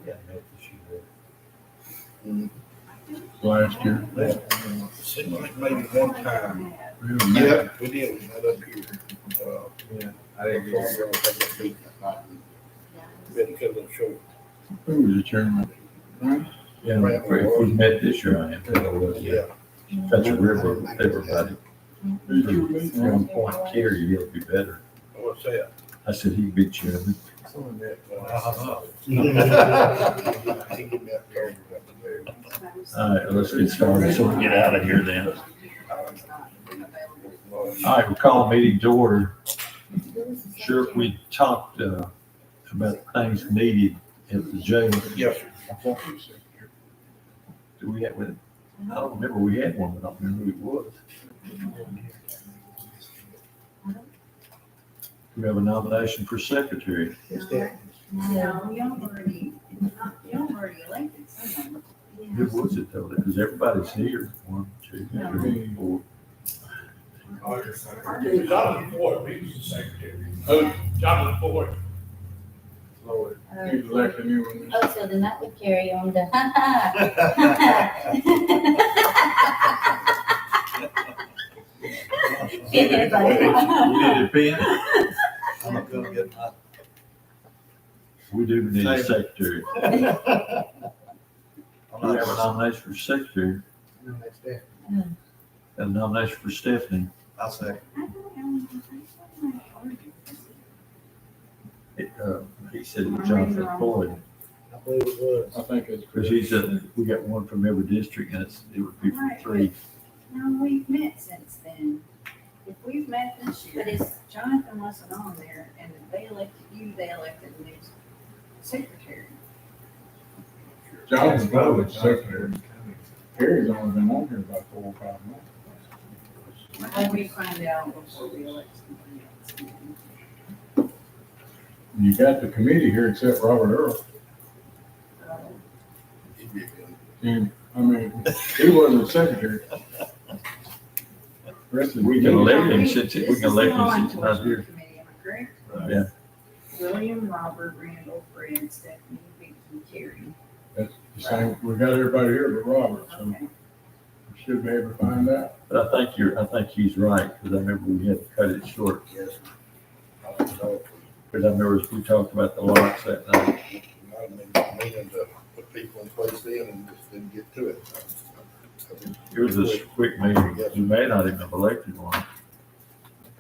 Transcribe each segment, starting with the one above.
Yeah, maybe she would. last year. Seemed like maybe one time. Really met. Yeah, we did, we met up here. Yeah, I didn't get it. Been cut a little short. Who was the chairman? Right? Yeah, if we met this year, I am. Yeah. Touch a river, everybody. Who did you meet? From Point Carey, he'll be better. What's that? I said he'd be chairman. All right, let's get started. So we get out of here then. All right, we'll call meeting to order. Sure, we talked about things needed at the jail. Yes, sir. Do we have, I don't remember we had one, but I don't remember who it was. We have a nomination for secretary. No, y'all already elected someone. Who was it though? Because everybody's here. 1, 2, 3, 4. Jonathan Ford, he was the secretary. Who? Jonathan Ford. Lord, he was elected new one. Oh, so then that would carry on to. I'm not gonna get my. We do need a secretary. Do we have a nomination for secretary? And a nomination for Stephanie. I'll say. He said Jonathan Floyd, I believe it was. I think it's. because we got one from every district and it would be for 3. No, we've met since then. If we've met this year, but it's, Jonathan wasn't on there, and if they elected you, they elected the new secretary. Jonathan Floyd was secretary. Harry's only been on here about 4 or 5 months. How do we find out before we elect somebody else? You got the committee here except Robert Earl. And, I mean, he wasn't secretary. Rest of the We can committee- elect him since, we can elect him since he's not here. Committee, am I correct? Yeah. William, Robert, Randall, Fred, Stephanie, Vicky, Carrie. That's the same, we got everybody here but Robert, so Okay. we should be able to find out. But I think he's right, because I remember we had to cut it short. Yes. Because I remember we talked about the lots that night. Might have been meaning to put people in place then and just didn't get to it. It was a quick meeting. We may not even have elected one. I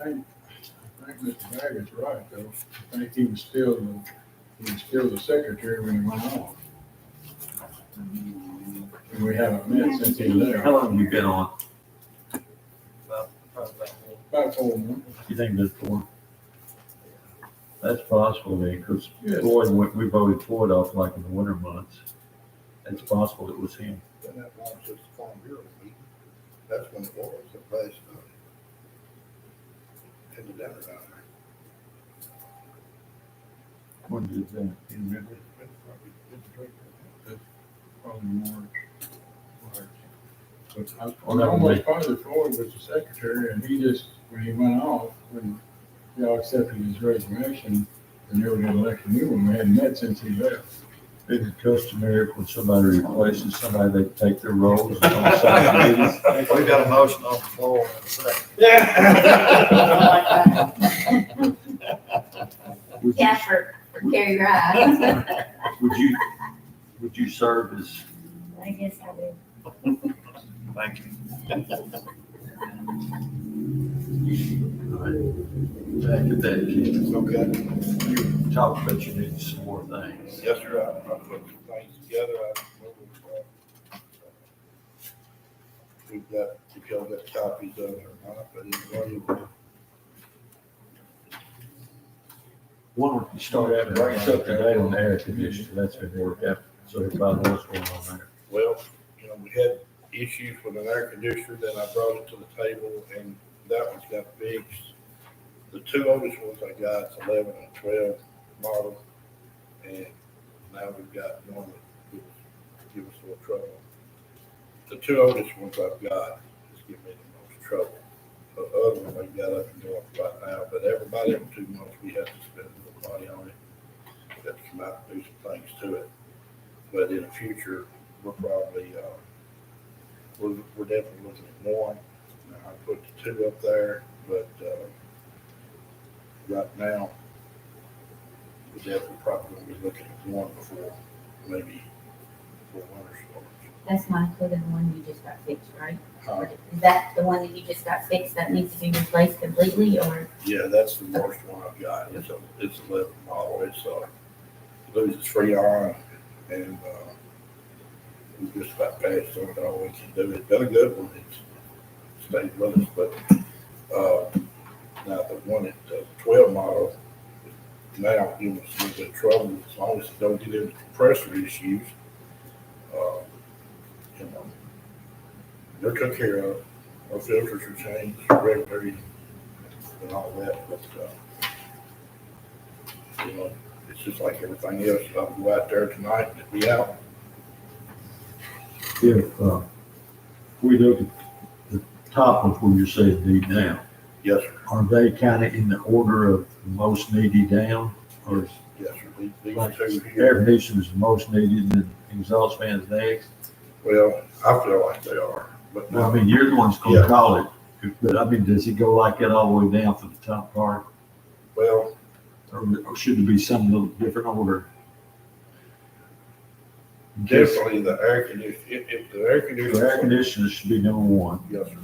think Mr. Baggett's right, though. I think he was still the secretary when he went on. And we haven't met since he left. How long have you been on? About 4 months. You think that's 4? That's possible then, because Yes. Floyd, we voted Floyd off like in the winter months. It's possible it was him. Then that one just the Farm Bureau meeting. That's when it was, the last, in the dinner down When did that? You remember? Probably March. But I was Oh, that would almost be- positive Floyd was the secretary, and he just, when he went off, when y'all accepted his resignation, and never did elect a new one, we hadn't met since he left. Is it customary when somebody replaces somebody, they take their roles and on side committees? We've got a motion on the floor and a second. Would you, Yeah, for Carrie Rice. would you serve as, I guess I do. Thank you. back at that, Keith? Okay. You talked about you need some more things. Yes, sir, I put some things together, we've got, if y'all got copies of it or not, but anyway. One, you start out, bring us up to date on the air conditioner, that's been worked out, so everybody knows what's going on there. Well, we had issues with an air conditioner, then I brought it to the table, and that one's got fixed. The 2 oldest ones I got, it's 11 and 12 model, and now we've got one that will give us a little trouble. The 2 oldest ones I've got is giving me the most trouble. The other one we got up and going right now, but everybody every 2 months, we have to spend a little money on it. We have to come out and do some things to it. But in the future, we're probably, we're definitely looking at one. Now, I put the two up there, but, right now, we're definitely probably gonna be looking at one before winter starts. That's not including the one you just got fixed, right? Uh, Is that the one that you just got fixed that needs to be replaced completely, or? Yeah, that's the worst one I've got. It's 11 model. It's, loses freon and, we just about passed on it. All we can do. It's been a good one. It's stayed with us, but, now the one at 12 model, now giving us a little bit of trouble as long as it don't get into compressor issues. You know, they're took care of. Our filters are changed regularly and all that, but, you know, it's just like everything else. I'll go out there tonight and it'll be out. If, we look at the top of where you say deep down, Yes, sir. are they kind of in the order of most needy down? Or is Yes, sir. These like two air here, conditioners the most needed and exhaust fans next? well, I feel like they are, but Well, I no, mean, you're the one's gonna Yeah. call it, but I mean, does it go like that all the way down to the top part? well, Or should there be some little different order? In case- definitely the air conditioner, if the air The conditioner. air conditioner should be number one. Yes, sir.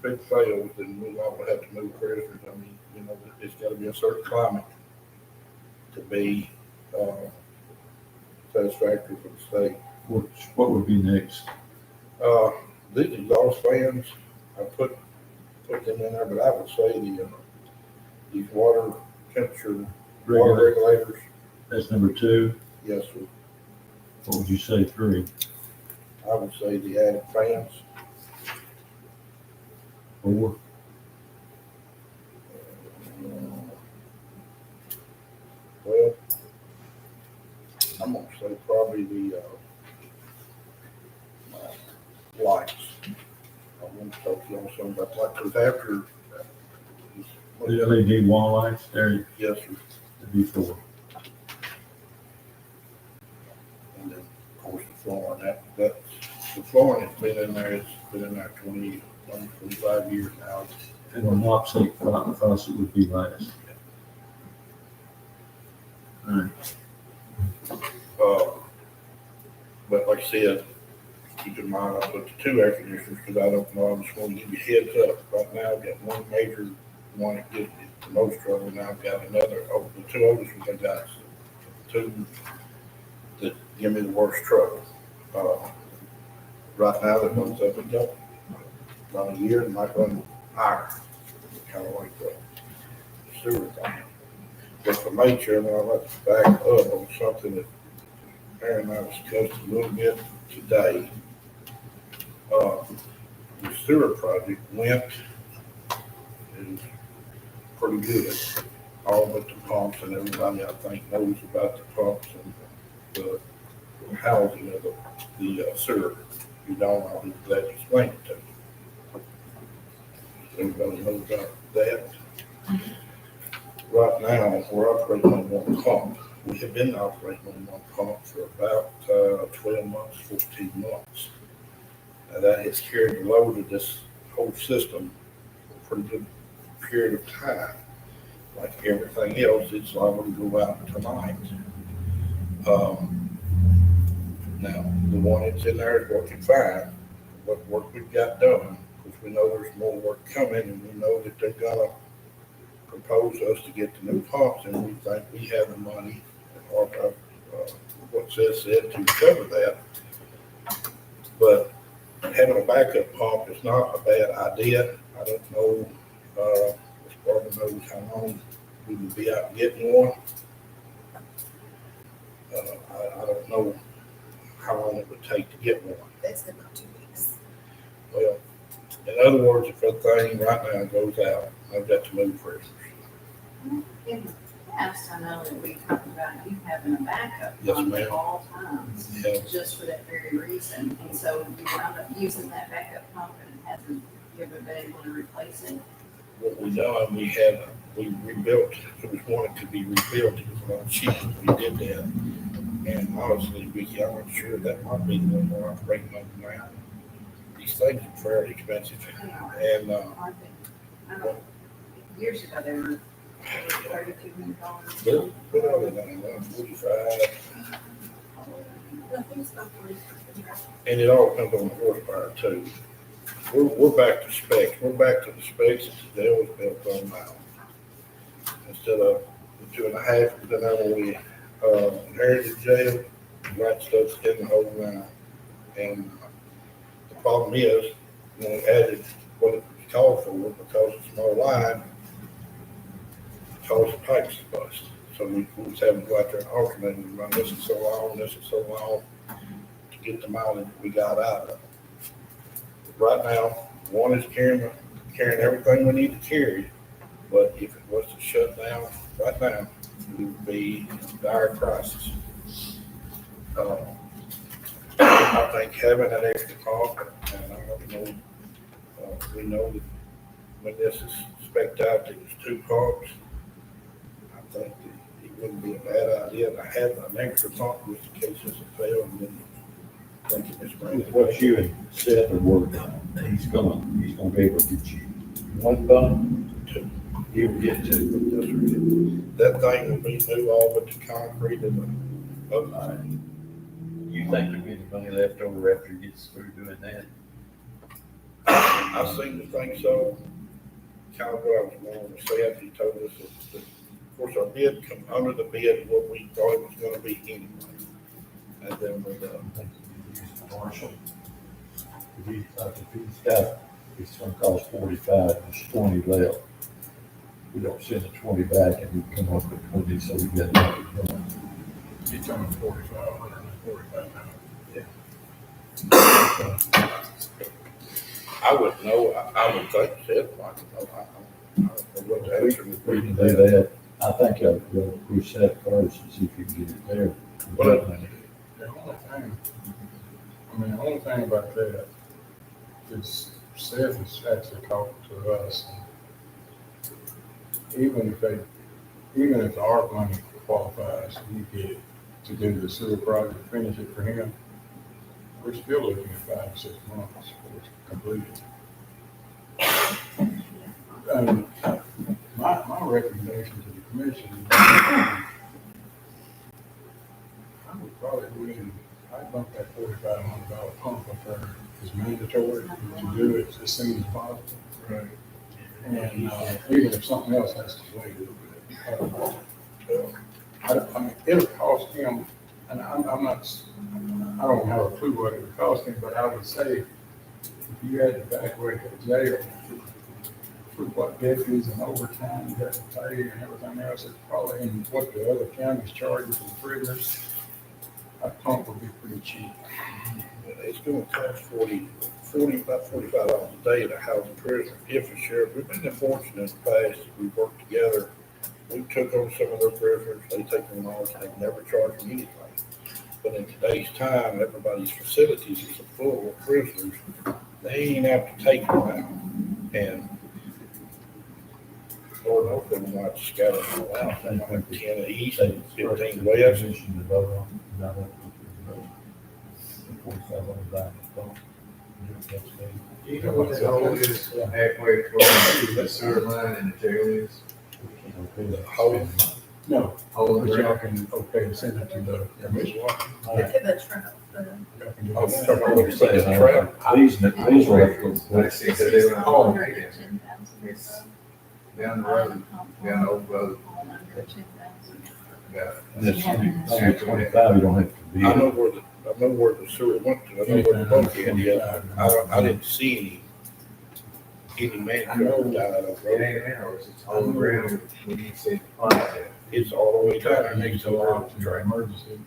Big fails, then we will have to move prisoners. I mean, you know, it's gotta be a certain climate to be, satisfactory for the state. What would be next? These exhaust fans, I put them in there, but I would say these water temperature, water Regular, regulators, that's number two. yes, sir. What would you say, three? I would say the added fans, Four? well, I'm gonna say probably the, lights. I want to talk to you on something about that, because after. The LED wall lights, there, Yes, sir. that'd be four. And then, of course, the flooring, that's, the flooring has been in there, it's been in there 25 years now. And the mop faucet would be last. All right. But like I said, keep in mind, I put the two air conditioners, because I don't know, I just want to give you a heads up. Right now, I've got one major one that gives me the most trouble, now I've got another, the two oldest ones I got, two that give me the worst trouble. Right now, that one's up and down, about a year, and might run higher, kind of like the sewer thing. But for my chairman, I'd like to back up on something that Aaron and I discussed a little bit today. The sewer project went, is pretty good, all but the pumps, and everybody I think knows about the pumps and the housing of the sewer. If you don't, I'll be glad to explain it to you. Everybody knows about that. Right now, we're operating on one pump. We have been operating on one pump for about 12 months, 14 months. Now that has carried the load of this whole system for a pretty good period of time. Like everything else, it's liable to go out tonight. Now, the one that's in there is working fine. What work we've got done, because we know there's more work coming, and we know that they're gonna propose us to get the new pumps, and we think we have the money, or what Seth said, to cover that. But having a backup pump is not a bad idea. I don't know, Ms. Barbara knows how long we would be out getting one. I don't know how long it would take to get one. That's about 2 weeks. Well, in other words, if that thing right now goes out, I've got to move prisoners. In the past, I know that we talked about you having a backup Yes, pump ma'am. at all times, Yeah, just for that very reason. And so you wound up using that backup pump and it hasn't, you ever been able to replace it? what we done, we rebuilt, it was wanted to be rebuilt, it was not cheap, we did that. And honestly, Vicky, I'm not sure that might be the one we're operating on now. These things are fairly expensive, and, Aren't they? I don't, years ago, they were $3,200. they'll put out at 145, and it all depends on the horsepower too. We're back to specs. We're back to the specs that the Dell was built on now. Instead of the 2.5, then when we inherited jail, that stuff's in the whole now. And the problem is, when we added what it was called for, because it's more line, it caused the pipes to bust. So we was having to go out there and alternate and run this and so long, this and so long to get the mileage we got out of it. Right now, one is carrying everything we need to carry, but if it was to shut down right now, we would be in dire crisis. I think having that extra pump, and I don't know, we know that when this is spec'd out, it was 2 pumps. I think that it wouldn't be a bad idea to have an extra pump just in case this will fail, and then thinking this brings With what you and Seth are working on, he's gonna be able to get you one pump, 2. he will get two. That thing will be new all but the concrete and the other. You think there'll be any money left over after he gets through doing that? I seem to think so. Kind of what I was going to say after he told us that, of course, our bid come under the bid what we thought it was gonna be anyway. And then we, Marshall. If he's got, it's gonna cost 45, there's 20 left. We don't send the 20 back and we come up with 20, so we got nothing done. You're talking 4,545 now. I would know, I would think Seth might know. I don't know what the answer would We be. can do that. I think I'll go push that first and see if you can get it there. Well, The only thing about that is Seth is actually talking to us. Even if the ARP money qualifies, we get to do the sewer project, finish it for him, we're still looking at 5 to 6 months for it's completed. My recommendation to the commission is I would probably wouldn't, I'd bump that $4,500 pump up there as mandatory to do it as soon as possible. Right. And even if something else has to wait a little bit. I mean, it'll cost him, and I don't have a clue what it would cost him, but I would say if you had to evacuate the jail for what deputies and overtime you have to pay and everything else, it's probably in what the other counties charge for the prisoners. A pump would be pretty cheap. It's gonna cost about $45 a day to house a prisoner. If the sheriff, we've been fortunate in the past, we've worked together. We took on some of their prisoners, they take them ours, they've never charged them anything. But in today's time, everybody's facilities is full of prisoners. They ain't have to take them out. And Lord knows they might scatter them all out. They might have 10 east and 15 west. Position to vote on, not up to the vote. 4,500 pump. You know what the hole is halfway between the sewer line and the jail is? The whole- No, Hole in but the y'all ground? can, okay, send it to the commission. Look at the trap, Y'all can do Oh, that. talking about what you say, it's a trap. These are up to. Like, see, so they went all under right. 10,000. It's down the road, down the old road. Under 10,000. About That's 25, you don't have to be. I know where the sewer went to, I know where the bulkhead is. I didn't see any man down that It road. ain't ours, it's on the ground, when you say plant it. It's all the way Try down to make next it to the allow road. for emergency.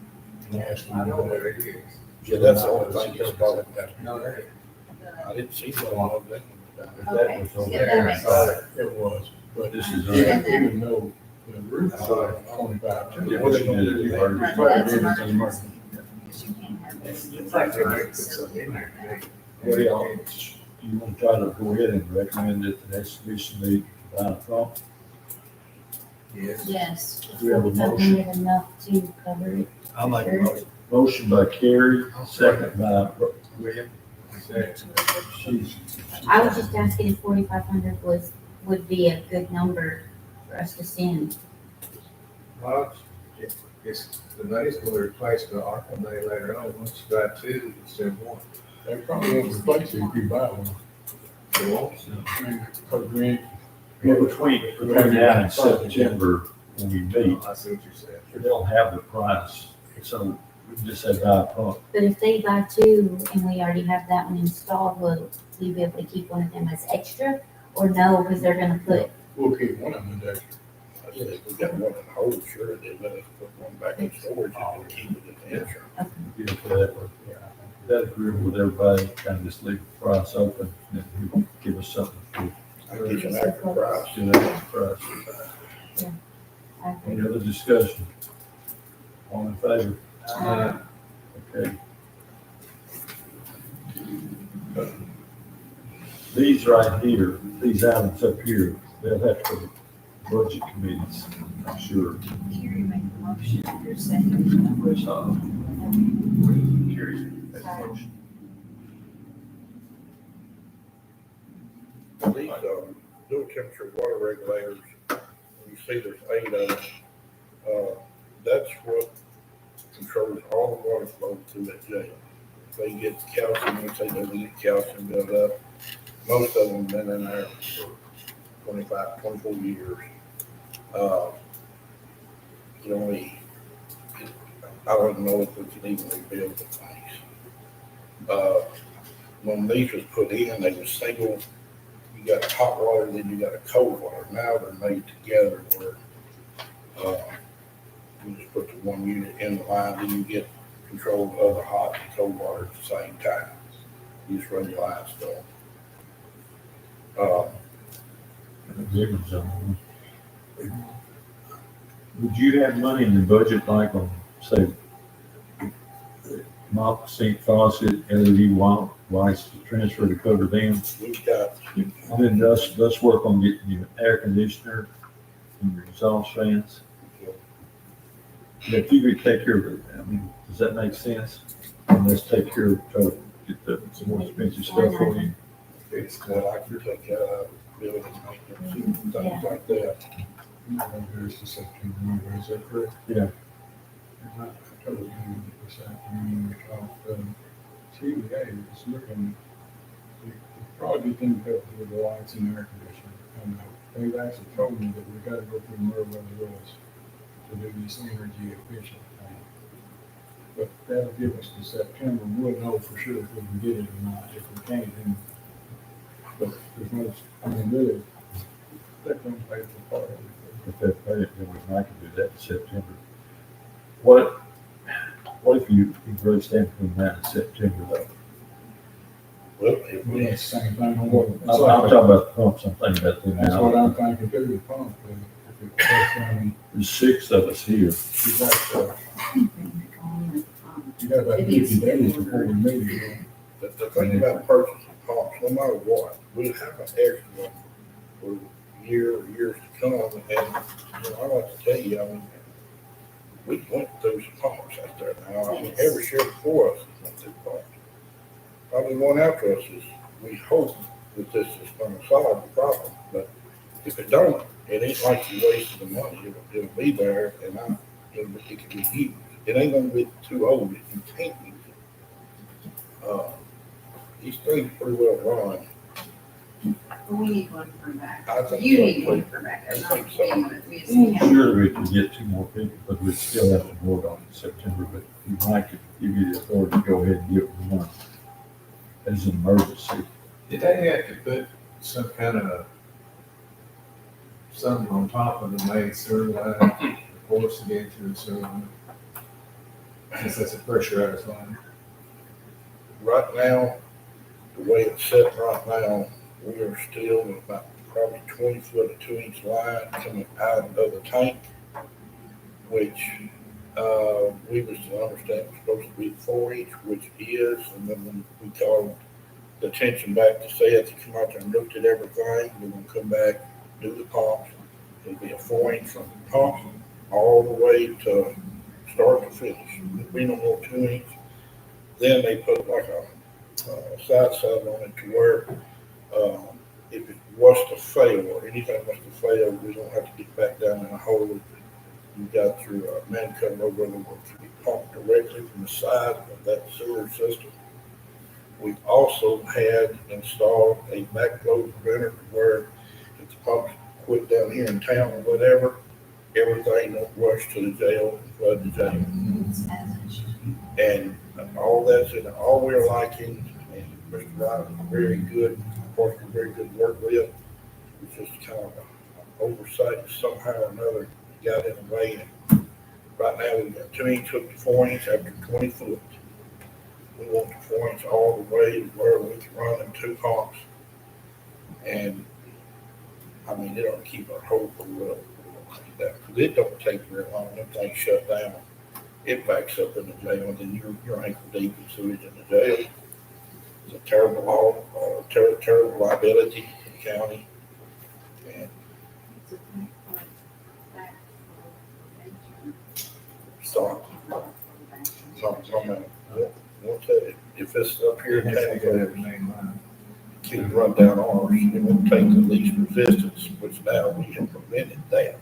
And ask them I to know do where that. it is. Yeah, that's the only thing that's bothering me. No, that, I didn't see one of them. Okay, was over yeah, that there. makes sense. It was, but This is. even though the roof is 25. Yeah, what you did is emergency. Right, Fire that's damage is emergency. emergency. Because you can't have this. it's like they might put something in there today. Well, you want to try to go ahead and recommend that the next commission meet by a pump? Yes. Yes. We have a I think motion. it's enough to cover it. I'll make a motion. Motion by Kerry, second by William. She's- I was just asking if 4,500 would be a good number for us to send. Well, it's the money's going to replace the ARPA money later on, once you buy two instead of one. They probably won't replace it if you buy one. They won't. I mean, because we ain't. Between now and September, when we meet, I see what you said. they'll have the price, so we just say buy a pump. But if they buy two and we already have that one installed, will we be able to keep one of them as extra? Or no, because they're gonna put, We'll keep one of them there. I said, if we got one in hold, sure, they let us put one back in storage and keep it in the insurance. Get it that way. That agreeable with everybody, kind of just leave the price open, and he'll give us something to I get you an accurate price. do that price. Any other discussion? All in favor? Okay. These right here, these items up here, they'll have to go to budget committees, I'm sure. Kerry made the motion, you're second. Chris, Carrie, make a motion. These, dual temperature water regulators, you see there's 8 of them. That's what controls all the water flow through that jail. If they get calcium, once they don't get calcium built up, most of them been in there for 25, 24 years. You know, I don't know if we can even rebuild the things. When these was put in, they were single. You got hot water, then you got a cold water. Now they're made together where you just put the one unit in the line, then you get control of the hot and cold water at the same time. You just run your lines down. Different zone. Would you have money in the budget like on, say, mop, sink, faucet, LED lights to transfer to cover them? We've got, Then let's work on getting you an air conditioner and your exhaust fans. If you could take care of it, I mean, does that make sense? And let's take care of, try to get the more expensive stuff for you. it's what I can take care of, building maintenance, and things like that. There's the September number, is that correct? Yeah. And I told you this afternoon, we talked, TVA is looking, the project can help with the lights and air conditioning. And they've actually told me that we gotta go through Meriwether Willis to do this energy efficient thing. But that'll give us to September, we'll know for sure if we can get it or not. If we can't, then, but there's no, I mean, really, that don't pay for part of it. If that pay it, then we might can do that in September. What if you grow stand between now and September though? Well, if Well, we, that's the same thing on what. I'm talking about the pumps, I'm thinking about them That's what now. I'm thinking too, the pump, if it goes, There's 6 of us here. you got about 50 days before we meet again. the thing about purchasing pumps, no matter what, we have an extra one for years to come. And, you know, I like to tell you, I mean, we went through some pumps out there now. I mean, every sheriff before us has went through pumps. Probably one after us is, we hope that this is gonna solve the problem, but if it don't, it ain't like you wasted the money. It'll be there and it can be used. It ain't gonna be too old if you can't use it. These things pretty well run. We need one for back. I think You so, need one too. for back. I think so. Sure, we can get 2 more people, but we still have to vote on it in September, but you might could give you the authority to go ahead and give them one as an emergency. Did they have to put some kind of, something on top of the main sewer line, to force it into the sewer line? Since that's a pressurized line. Right now, the way it's set right now, we are still about probably 20 foot of 2-inch line coming out of the tank, which, we was to understand was supposed to be 4-inch, which is, and then when we called the attention back to say to come out there and looked at everything, we're gonna come back, do the pumps. It'll be a 4-inch from the pump all the way to start to finish. There'd be no more 2 inch. Then they put like a side saddle on it to where, if it was to fail or anything was to fail, we don't have to get back down in a hole. You got your man cover over there to be pumped directly from the side of that sewer system. We've also had installed a backflow preventer where if the pumps quit down here in town or whatever, everything don't rush to the jail and flood the jail. And all that's in all we're liking, and Mr. Wright is very good, of course, we're very good to work with. It's just kind of an oversight somehow or another got in the way. And right now, we've got 2 inch hooked to 4 inch after 20 foot. We want the 4 inch all the way to where we can run them 2 pumps. And I mean, it'll keep our whole well. Because it don't take very long. Them things shut down. It backs up in the jail, and then you're ankle deep in sewage in the jail. It's a terrible law, terrible liability in the county. And so, won't tell you, if it's up here in They got town, every main line. can run down ours, it won't take the least resistance, which now we have prevented that.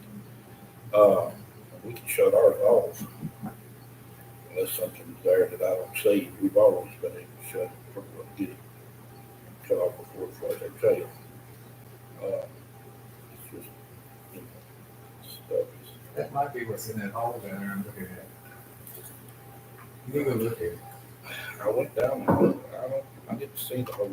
We can shut ours off. Unless something's there that I don't see, we've always been able to shut it, get it cut off before it floods our jail. It's just, you know, stuff is. That might be what's in that hole down there I'm looking at. You go look at it. I went down the road, I didn't see the whole,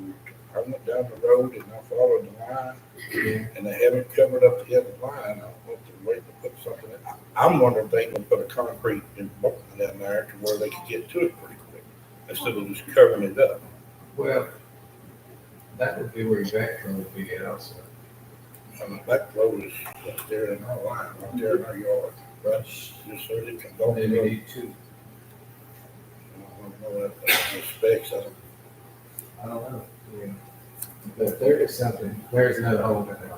I went down the road and I followed the line, Yeah. and they haven't covered up the other line. I don't know if they're waiting to put something in. I'm wondering if they can put a concrete embankment down there to where they can get to it pretty quick, instead of just covering it up. Well, that would be where your backflow would be at also. I mean, that road is right there in our line, right there in our yard, right, just so they can go. Then you need 2. I don't know that, the specs, I don't know. Yeah. But there is something, there's another hole in there.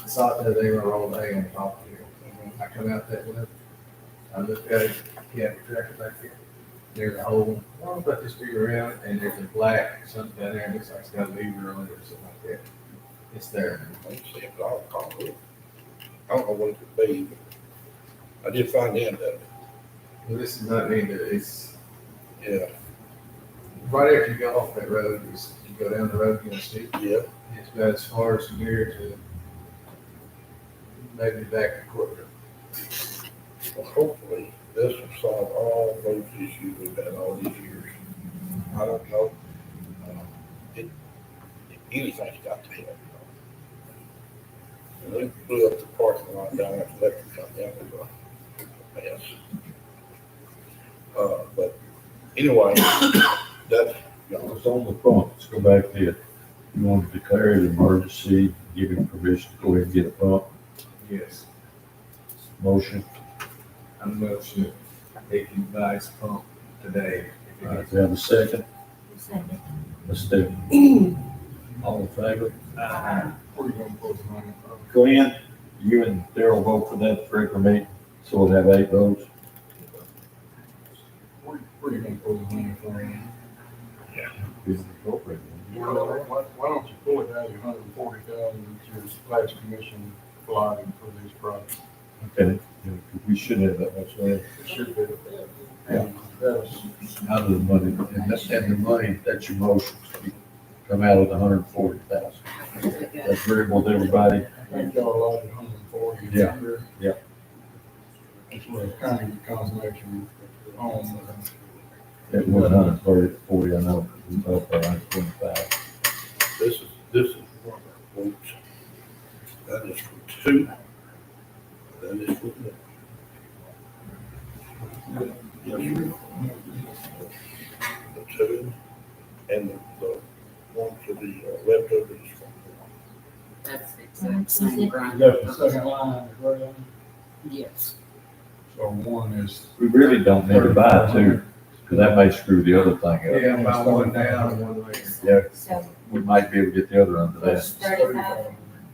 I saw it the other day when I rolled hay on the top of here. I come out that way, I looked at it, yeah, the tractor back here. There's a hole, well, about this big around, and there's a black something down there, it looks like it's got a lever on it or something like that. It's there. I don't see it, but I'll call it. I don't know what it could be, but I did find the end of it, Well, this is not mean that it's, yeah, right after you go off that road, you go down the road, you know, steep. yeah. It's about as far as from here to maybe back to courtroom. Well, hopefully, this will solve all those issues we've had all these years. I don't know. Anything's got to help. And they blew up the parking lot down there, electric come down, it was a mess. But anyway, that's, you know, It's on the front, let's go back to it. You want to declare it an emergency, give him permission to go ahead and get a pump, Yes. motion. I'm not sure they can buy his pump today. All right, we have a second, Second. let's do it. All in favor? Where you gonna put the money from? Glenn, you and Daryl vote for that for me, so we'll have 8 votes. Where you gonna put the money from? Is it appropriate? Why don't you pull it out of your $140,000 that your last commission allotted for these projects? Okay, we shouldn't have that much left. It should be. And that's, Out of the money, and the money, that's your motion, come out of the 140,000. That's agreeable with everybody. I think y'all allotted 140. Yeah, yeah. That's what it's kind of confirmation on. It was 140, I know, we both are 125. this is one of our votes. That is for 2. That is for 1. Yes, sir. The 2 and the one to the left of it is for 1. That's the exact same You grind. got the second line, is right on. Yes. So one is. We really don't need to buy 2, because that may screw the other thing up. Yeah, buy one down and one later. Yeah, So we might be able to get the other under it's that. 35.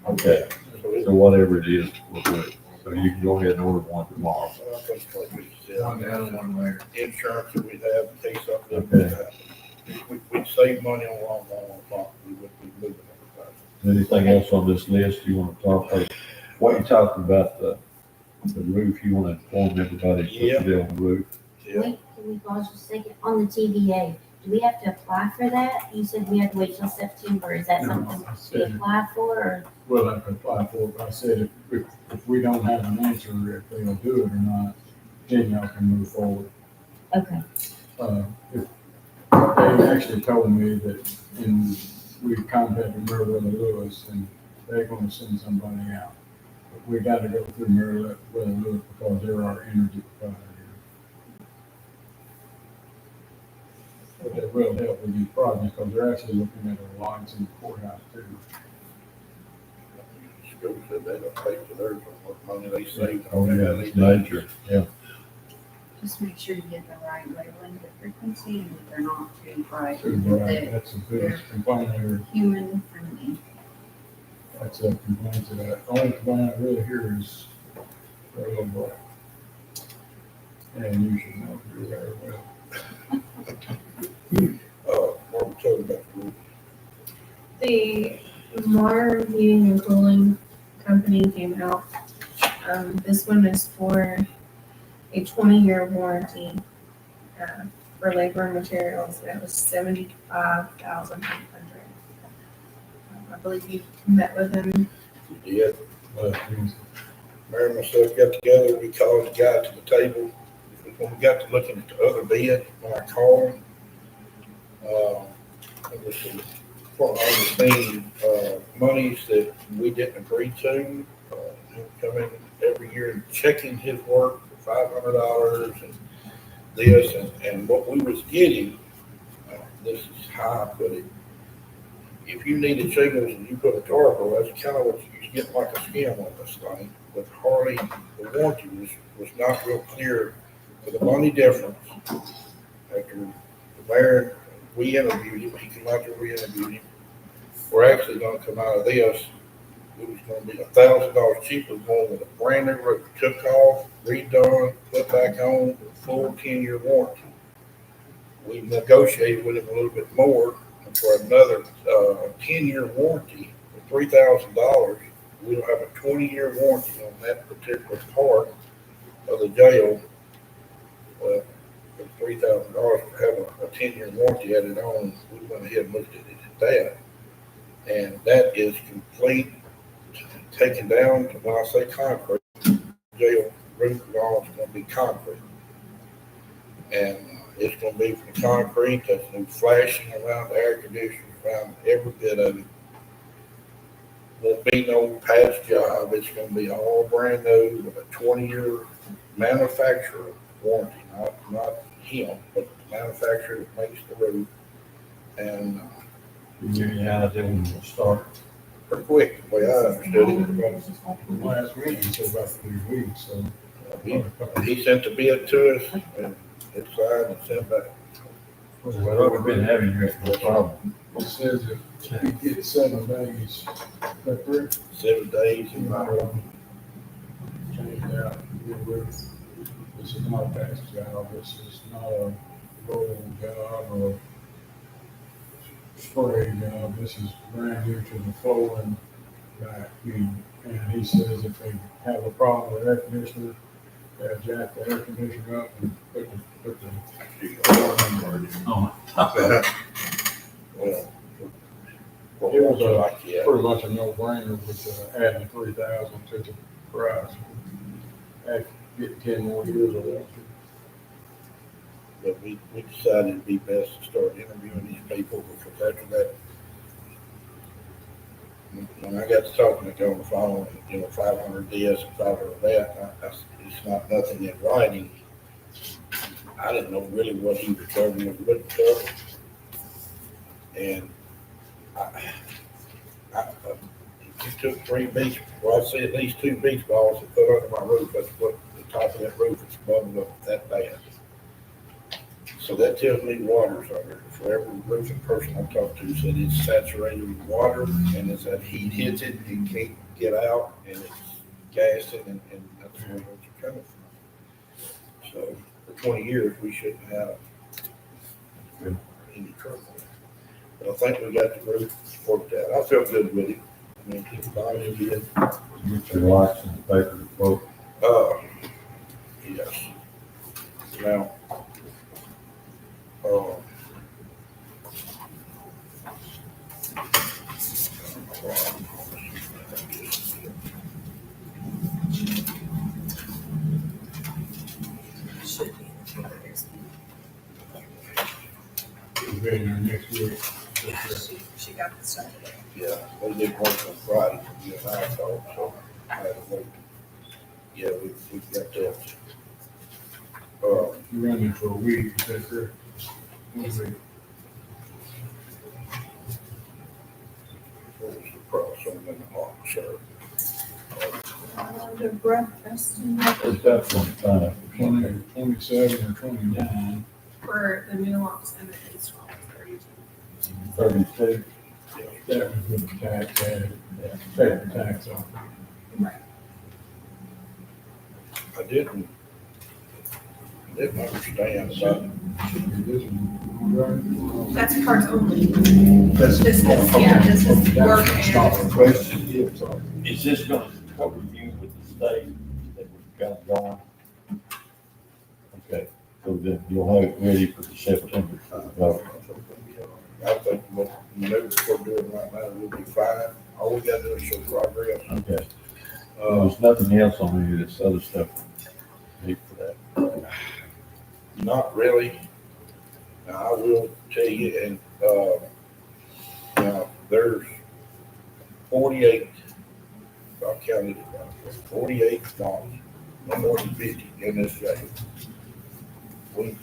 Okay, So it- so whatever it is, we'll do it. So you can go ahead and order one tomorrow. I think like we said, One down, one later. insurance that we'd have in case something would happen. We'd save money on long haul, we wouldn't be moving everybody. Anything else on this list you want to talk about? What you talking about, the roof, you want to inform everybody Yeah. to put it on the roof? Yeah, Wait, can we pause just a second? On the TVA, do we have to apply for that? You said we have to wait till September. Is that No, something I we said, apply for or? we'll have to apply for it, but I said if we don't have an answer if they'll do it or not, then y'all can move forward. Okay, If they actually told me that, and we contacted Meriwether Lewis, and they're gonna send somebody out. But we gotta go through Meriwether Lewis because they're our energy provider. But that will help with these projects, because they're actually looking at the lights in the courthouse too. school said they don't pay for theirs, what money they save. Oh, yeah, it's major, yeah. Just make sure you get the right wavelength of frequency and that they're not too bright. Too bright. That's the biggest complaint there. Human friendly. That's a complaint to that. Only complaint I really hear is they're a little bright. And you should know you're very well. What we talking about, the roof? The Mar Heating and Cooling Company came out. This one is for a 20-year warranty for labor and materials. That was $75,800. I believe you met with him. Yeah, But Mary and myself got together, we called the guy to the table. When we got to looking at the other bid, when I called him, it was for unforeseen, monies that we didn't agree to. He'll come in every year and checking his work for $500 and this, and what we was getting, this is how I put it. If you needed shingles and you put a tarp, that's kind of what you get like a skim on this thing. But Harley, the warranty was not real clear for the money difference. After the mayor, we interviewed him, he came out there, we interviewed him. We're actually gonna come out of this, it was gonna be $1,000 cheaper going with a brand new roof, took off, redone, put back on, full 10-year warranty. We negotiated with him a little bit more, and for another 10-year warranty for $3,000, we'll have a 20-year warranty on that particular part of the jail. Well, for $3,000 to have a 10-year warranty added on, we went ahead and looked at it at that. And that is complete, taken down to, when I say concrete, jail roof and all is gonna be concrete. And it's gonna be from concrete, that's new flashing around the air conditioning, around every bit of it. Won't be no past job, it's gonna be all brand new with a 20-year manufacturer warranty, not him, but the manufacturer that makes the roof. And Can you give me an idea when we'll start? pretty quick, the way I understood it. last week, he said about 3 weeks, so. He sent the bid to us, and it's signed and sent back. Well, we've been having here, no problem. It says if you get 7 days, that three, 7 days and change it out, get rid of it. This is not a past job, this is not a roll job or spray job, this is brand new to the floor and back. And he says if they have a problem with air conditioner, they'll jack the air conditioner up and put the Oh, Well, It was a like, yeah, pretty much a no-brainer with adding 3,000 to the price. After get 10 more years of warranty. but we decided it'd be best to start interviewing these people, because after that, when I got to talking to go on the phone, 500 this and 500 that, it's not nothing in writing. I didn't know really what he was covering, what he wouldn't cover. And if you took 3 beach, well, I'd say at least 2 beach balls and put under my roof, that's what the top of that roof is bubbled up that bad. So that tells me water's under it. For every roofing person I talked to said it's saturated with water, and as that heat hits it, it can't get out, and it's gassing, and that's where those are coming from. So for 20 years, we shouldn't have any trouble. But I think we got the roof worked out. I felt good with it. I mean, it's fine, it did. Get your lights in the paper to vote. Yes. Now, We'll be in there next week. She got the stuff. yeah, they did work on Friday, you and I thought, so I had to wait. Yeah, we got that. You run it for a week, is that correct? 1 week. What was the price on the box, sir? The breakfast It's definitely fine. 27 or 29. for the new locks and the install, 32. 32. That was with the tax added, take the tax off. I didn't understand about, This one, That's parts only. That's- This is, okay. yeah, this is Okay, work that's and, the Question is, is this gonna cover you with the state that we've got going? Okay, so then you'll have it ready for the September vote. I think what maneuvers we're doing right now will be fine. All we gotta do is show progress. Okay, Uh, there's nothing else on any of this other stuff need for that. Not really. Now, I will tell you, and, now, there's 48, I counted it right, 48 spots, no more than 50 in this jail. We,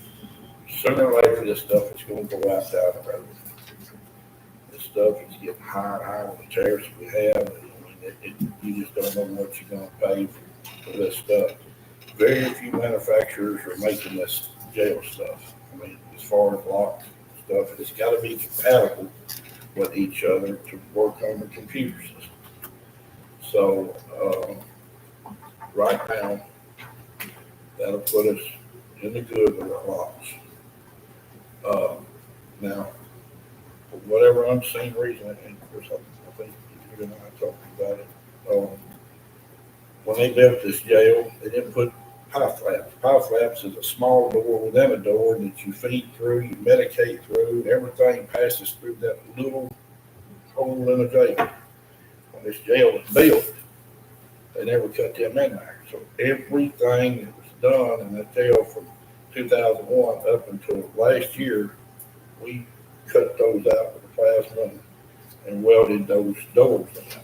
sooner or later, this stuff is gonna go out down the road. This stuff is getting higher and higher with the tariffs we have, and you just don't know what you're gonna pay for this stuff. Very few manufacturers are making this jail stuff. I mean, as far as locks and stuff, it's gotta be compatible with each other to work on the computer system. So, right now, that'll put us in the good with our locks. Now, for whatever unseen reason, and of course, I think you and I talked about it, when they built this jail, they didn't put pie flaps. Pie flaps is a small door within a door that you feed through, you medicate through, and everything passes through that little hole in the jail. When this jail was built, they never cut them in there. So everything that was done in that jail from 2001 up until last year, we cut those out with the plasma and welded those doors in.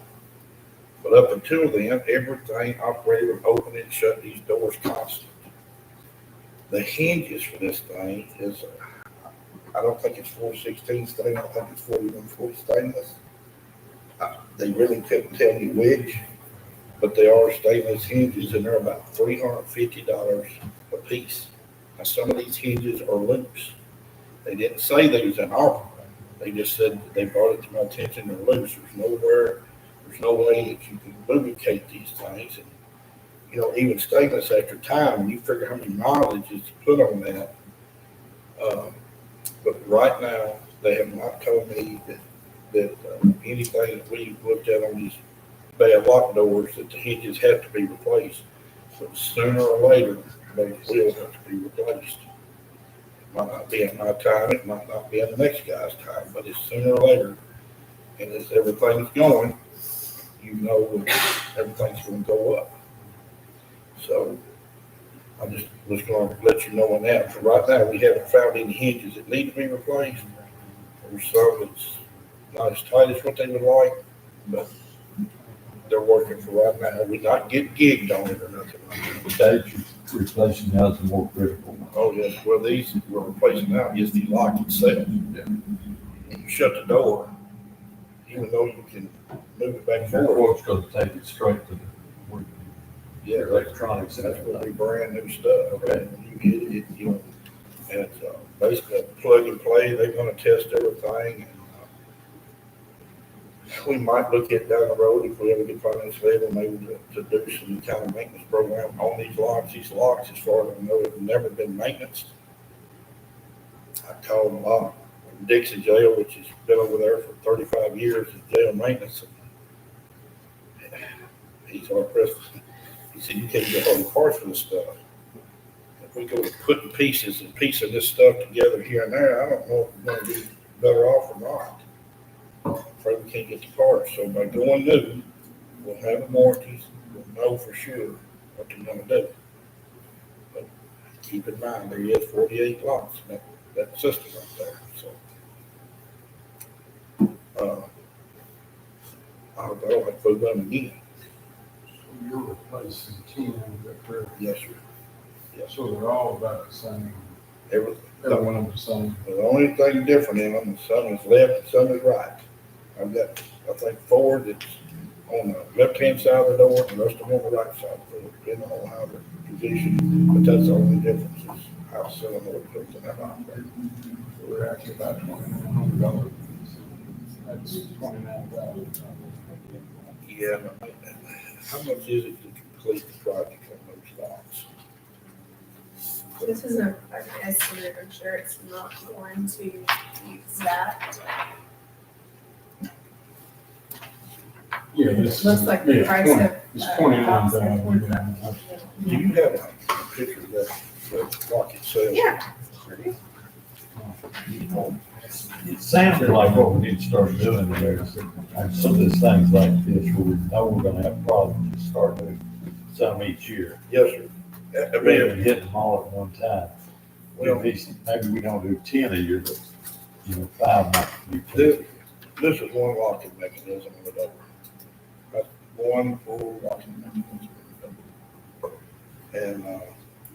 But up until then, everything operated and opened and shut these doors constantly. The hinges for this thing is, I don't think it's 416 stainless, I think it's 4140 stainless. They really couldn't tell me which, but they are stainless hinges and they're about $350 a piece. Now, some of these hinges are loose. They didn't say they was inoperable. They just said that they brought it to my attention they're loose. There's no way that you can lubricate these things. And, you know, even stainless after time, when you figure how many mileage is put on that. But right now, they have not told me that anything that we've looked at on these bad lock doors, that the hinges have to be replaced. So sooner or later, they will have to be replaced. It might not be in my time, it might not be in the next guy's time, but it's sooner or later. And as everything's going, you know everything's going to go up. So I just was going to let you know on that. For right now, we haven't found any hinges that need to be replaced. There's some that's not as tight as what they would like, but they're working for right now. We're not getting gigged on it or nothing like that. The date you're replacing now is the more critical one. Oh, yes. Well, these we're replacing now is the lock itself. When you shut the door, even though you can move it back and That forth, work's gonna take it straight to the yeah, electronics. that's going to be brand new stuff. Okay. When you get it, you know, and it's basically a plug and play. They're going to test everything. And, we might look at down the road if we ever get finance level, maybe to do some kind of maintenance program on these locks. These locks, as far as I know, have never been maintenance. I called Dixie Jail, which has been over there for 35 years as jail maintenance. He's our president. He said, you can't get all the parts for this stuff. If we go to putting pieces and piecing this stuff together here and there, I don't know if we're going to be better off or not. I'm afraid we can't get the parts. So by going new, we'll have the warranties. We'll know for sure what they're going to do. But keep in mind, there is 48 locks in that system right there. So I don't know if we're going again. So you're replacing 10, is that correct? Yes, sir. Yes, So they're all about the same, everything. every one of them the same. The only thing different in them, some is left and some is right. I've got, I think, 4 that's on the left-hand side of the door and the rest of them on the right side of the door, depending on how they're positioned. But that's the only difference is how the cylinder goes in that lock. So they're actually about $2,900. That's $29,000. Yeah, but how much is it to complete the project on those locks? This is an estimate, I'm sure it's not going to be exact. Yeah, this Looks like the yeah, price 20 of. It's box is $29,000. Do you have a picture of that, the lock itself? Yeah. It sounded like what we need to start doing there is, and some of these things like this, where we know we're gonna have problems, to start doing some each year. Yes, sir. I Rather than mean, hitting them all at one time. well, Maybe we don't do 10 a year, but, 5 might be. this is one locking mechanism on the door. That's one full locking mechanism. And,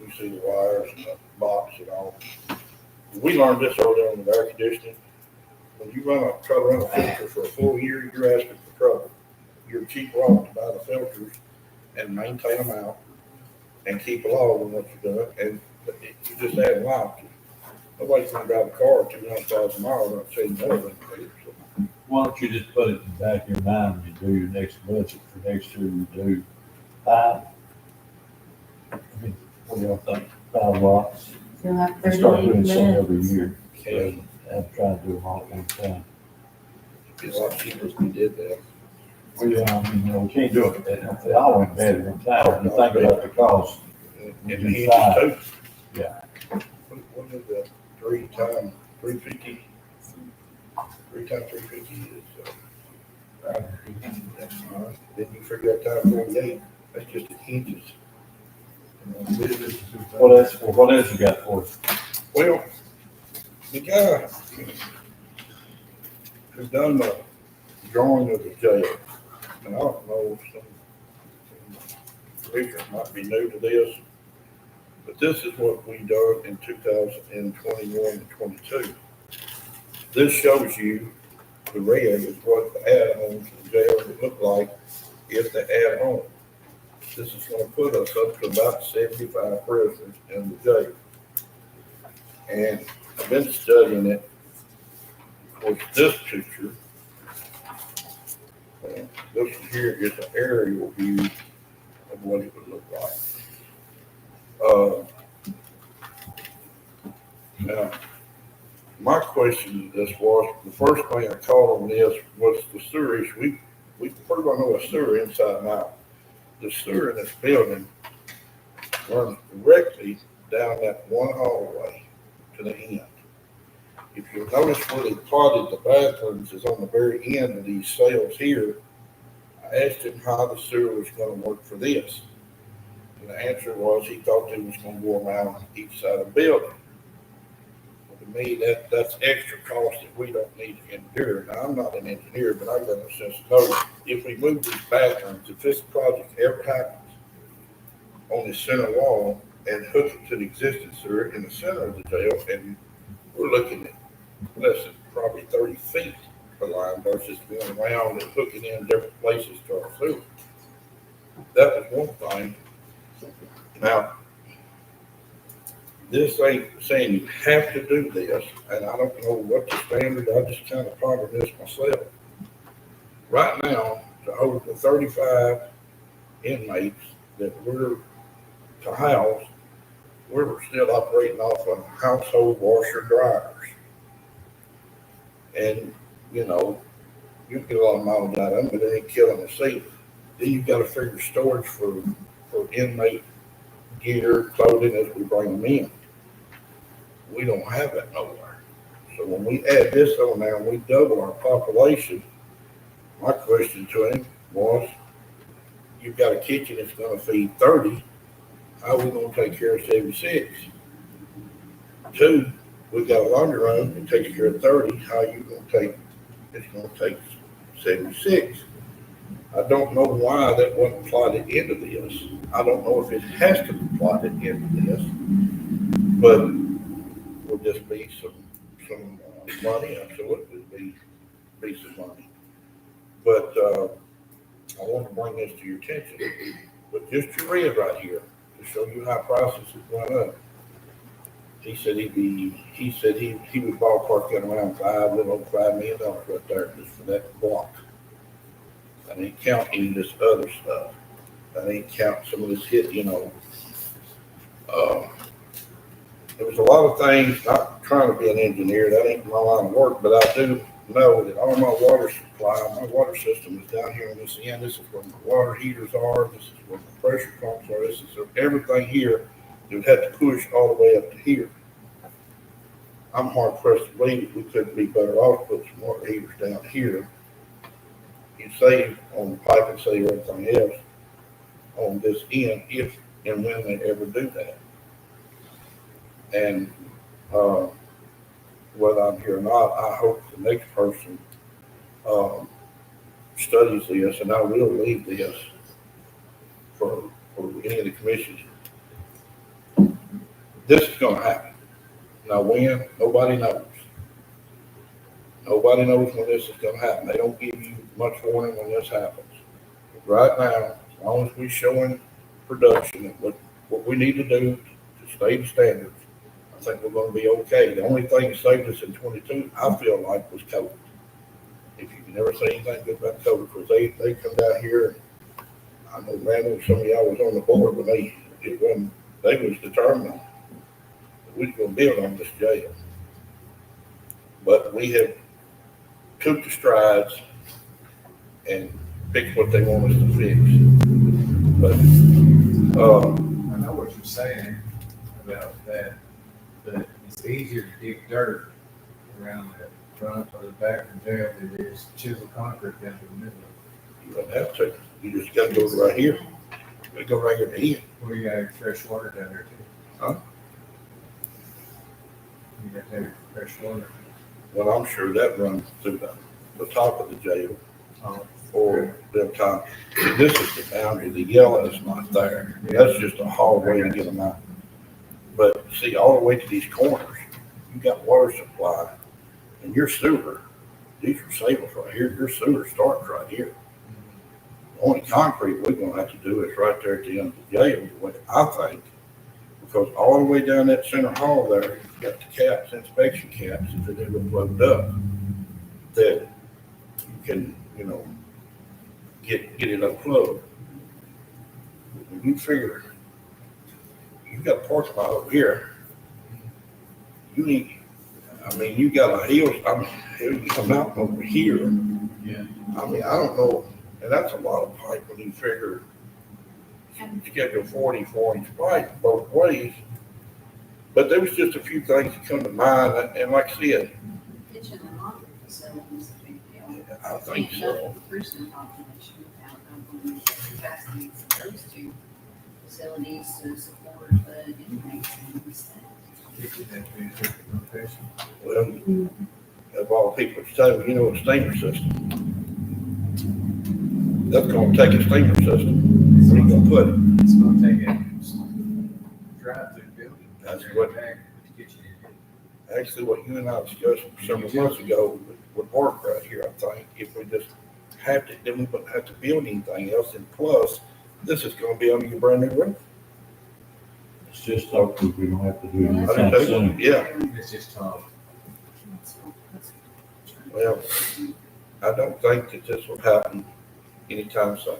you see the wires and the box and all. We learned this early on with air conditioning. When you try to run a filter for a full year, you're asking for trouble. You're cheaper off to buy the filters and maintain them out and keep a log on what you're doing. And you just add life to it. Nobody's gonna drive a car 200,000 miles without seeing more than that. Why don't you just put it in the back of your mind when you do your next budget for next year, you do 5? I mean, what do y'all think? 5 lots? You'll have And start 38 doing some left. every year. And And try to do them all at one time. it's a lot cheaper if we did that. Well, yeah, we can't do it, if they all went bad at one time, you think about the cost. And You the do hinges 5. too. Yeah. What is that? 3 times 350? 3 times 350 is, that's fine. Then you figure out time 48, that's just the hinges. What else you got for us? Well, the guy who done the drawing of the jail, and I don't know, some readers might be new to this, but this is what we done in 2021 and 22. This shows you, the red is what the add-on to the jail would look like if they add on. This is gonna put us up to about 75 prisoners in the jail. And I've been studying it. Of course, this picture, this one here is an aerial view of what it would look like. Now, my question to this was, the first thing I caught on this was the sewer issue. We pretty well know a sewer inside and out. The sewer in this building runs directly down that one hallway to the end. If you'll notice where they plotted the bathrooms is on the very end of these cells here. I asked him how the sewer was gonna work for this. And the answer was he thought they was gonna go around each side of the building. Well, to me, that's extra cost that we don't need to endure. Now, I'm not an engineer, but I got a sense to know if we move these bathrooms, if this project ever happens on the center wall and hook it to the existing sewer in the center of the jail, and we're looking at less than probably 30 feet per line versus going around and hooking in different places to our sewer. That was one thing. Now, this ain't saying you have to do this, and I don't know what the standard, I just kind of pondered this myself. right now, to hold the 35 inmates that we're to house, we're still operating off of household washer dryers. And, you know, you get a lot of miles out of them, but they ain't killing the seat. Then you've got to figure storage for inmate gear, clothing as we bring them in. We don't have that nowhere. So when we add this on there and we double our population, my question to him was, you've got a kitchen that's gonna feed 30, how are we gonna take care of 76? 2, we've got a laundry room that takes care of 30, how are you gonna take, it's gonna take 76. I don't know why that wasn't plotted into this. I don't know if it has to be plotted into this, but will this be some money? Absolutely be some money. But I want to bring this to your attention. But just your red right here to show you how prices have gone up. He said he would ballpark at around $5 million right there just for that block. I ain't counting this other stuff. I ain't counting some of this hit, you know. There was a lot of things, not trying to be an engineer, that ain't my line of work, but I do know that all my water supply, my water system is down here on this end. This is where my water heaters are. This is where my pressure pumps are. This is everything here. You would have to push all the way up to here. I'm hard pressed to believe that we couldn't be better off putting some water heaters down here. You save on the pipe and save everything else on this end if and when they ever do that. And whether I'm here or not, I hope the next person studies this, and I will leave this for any of the commissions. This is going to happen. Now when? Nobody knows. Nobody knows when this is going to happen. They don't give you much warning when this happens. But right now, as long as we're showing production and what we need to do to stay the standards, I think we're going to be okay. The only thing that saved us in 22, I feel like, was COVID. If you can never say anything good about COVID, because they come down here, I know Randall, some of y'all was on the board when they was determined that we was going to build on this jail. But we have took the strides and fixed what they want us to fix. But I know what you're saying about that, but it's easier to dig dirt around the front or the back of the jail than it is chisel concrete down to the middle. you don't have to. You just got to go right here. We go right here to here. Well, you got fresh water down there too. Huh? You got to have fresh water. Well, I'm sure that runs through the top of the jail or the top. See, this is the boundary. The yellow is not there. That's just a hallway to get them out. But see, all the way to these corners, you got water supply and your sewer. These are sables right here. Your sewer starts right here. The only concrete we're going to have to do is right there at the end of the jail, I think. Because all the way down that center hall there, you've got the caps, inspection caps, if it ever plugged up, that you can, you know, get it unplugged. When you figure you've got a parking lot over here, you got a hill, you come out over here. Yeah. I mean, I don't know, and that's a lot of pipe when you figure you get your 44-inch pipe both ways. But there was just a few things that come to mind, and like I said, Kitchen and laundry facilities, a big deal. I think Can't so. double the prison population without doubling the capacity of those two facilities to support the inmates and the staff. Kitchen has to be a different location. Well, of all people to tell you know, a steamer system. That's gonna take a steamer system. Where you gonna put it? It's gonna take a drive-through building. That's what- Pack with the kitchen in it. Actually, what you and I discussed several months ago would work right here, I think, if we just have to, then we wouldn't have to build anything else, and plus, this is gonna be under your brand new roof. It's just hopefully we don't have to do I anything do too. soon. Yeah, It's just tough. well, I don't think that this will happen anytime soon.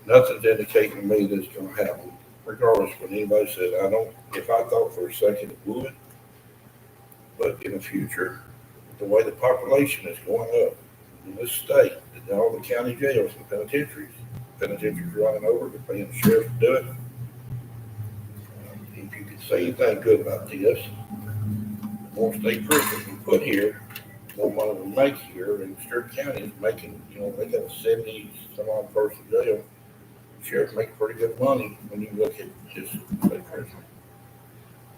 Nothing's indicating to me that it's gonna happen, regardless what anybody said. I don't, if I thought for a second it would, but in the future, the way the population is going up in this state, and all the county jails and penitentiaries running over, they're paying the sheriff to do it. If you could say anything good about this, the more state prisoners we put here, the more money we make here, and Stewart County is making, they got a 70-some-odd person jail. Sheriff makes pretty good money when you look at his state prison.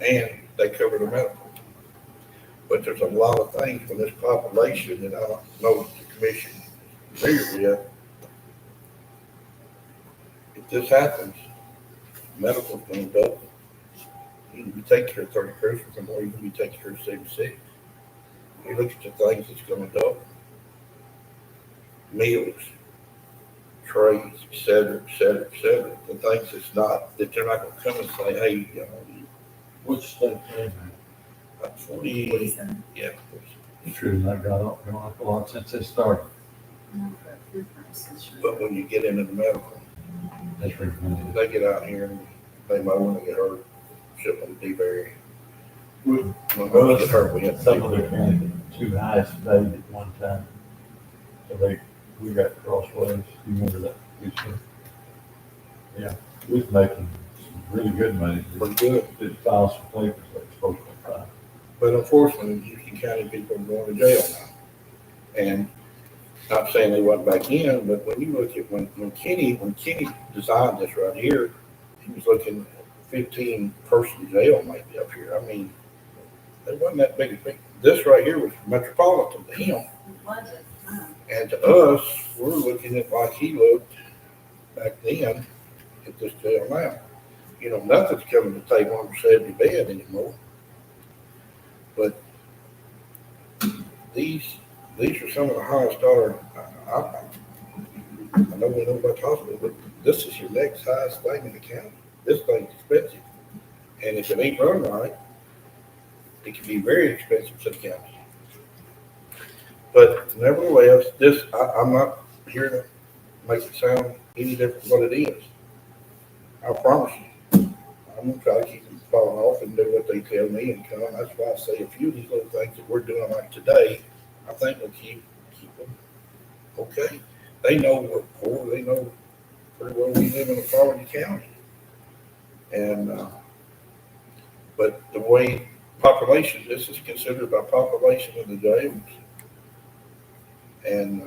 And they cover the medical. But there's a lot of things with this population that I don't know if the commission is familiar with. If this happens, medical's going to double. You can be taking care of 30 prisoners or more, you can be taking care of 76. You look at the things that's going to double. Meals, trays, et cetera, et cetera, et cetera. The things that they're not going to come and say, hey, Which state is about 40, yeah. True, that got up a lot since it started. But when you get into the medical, That's recommended. they get out here and they mow and they get hurt, ship them to DeBerry. When most get hurt, we have to Some of take the counties, two highest paid at one time. So we got crossways, you remember that? Yeah, we was making some really good money. pretty good. Did file some papers like supposed to file. But unfortunately, Houston County people are going to jail now. And not saying they wasn't back in, but when you look at when Kenny designed this right here, he was looking at 15-person jail maybe up here. I mean, it wasn't that big a thing. This right here was metropolitan to him. It was at the time. And to us, we're looking at like he looked back then at this jail now. Nothing's coming to the table under 70 bed anymore. But these are some of the highest dollar. I know we know about the hospital, but this is your next highest thing in the county. This thing's expensive. And if it ain't run right, it can be very expensive to the county. But nevertheless, I'm not here to make it sound any different than what it is. I promise you. I'm going to try to keep them falling off and do what they tell me and come. That's why I say a few of these little things that we're doing like today, I think will keep them okay. They know we're poor. They know pretty well we live in a poverty county. And, but the way population, this is considered by population of the jails. And